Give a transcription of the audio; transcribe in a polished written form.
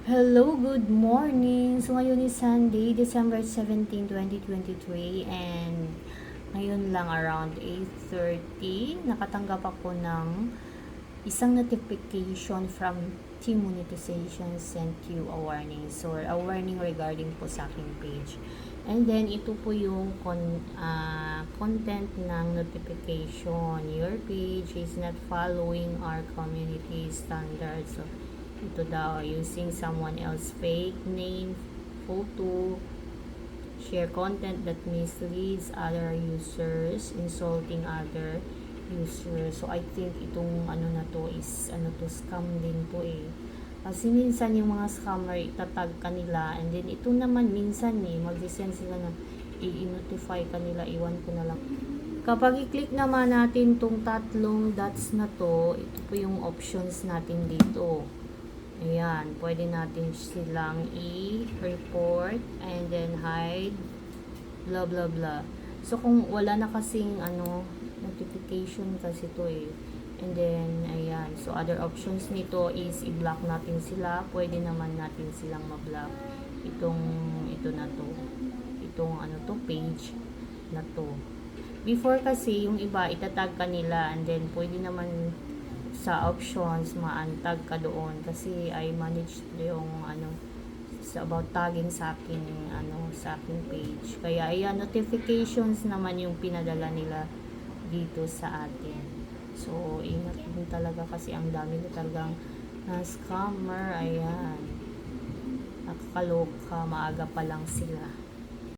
Hello, good morning! So, ngayon is Sunday, December 17, 2023 and ngayon lang around 8:30, nakatanggap ako ng isang notification from Team Monetization sent you a warning. So, a warning regarding po sa aking page. And then, ito po yung content ng notification. Your page is not following our community standards. So, ito daw, using someone else fake name, photo, share content that misleads other users, insulting other users. So, I think itong na to is, scam din to eh. Kasi minsan yung mga scammer, itatag kanila, and then ito naman minsan mag-send sila na i-notify kanila, iwan ko na lang. Kapag i-click naman natin tong tatlong dots na to, ito po yung options natin dito. Ayan, pwede natin silang i-report and then hide, blah blah blah. So, kung wala na kasing notification kasi to eh. And then, ayan. So, other options nito is i-block natin sila. Pwede naman natin silang ma-block. Ito na to. Itong page na to. Before kasi, yung iba, itatag kanila and then pwede naman sa options, ma-untag ka doon kasi I manage yung about tagging sa akin sa aking page. Kaya ayan, notifications naman yung pinadala nila dito sa atin. So, ingat din talaga kasi ang dami na talagang scammer. Ayan. Nakakaloka, maaga pa lang sila.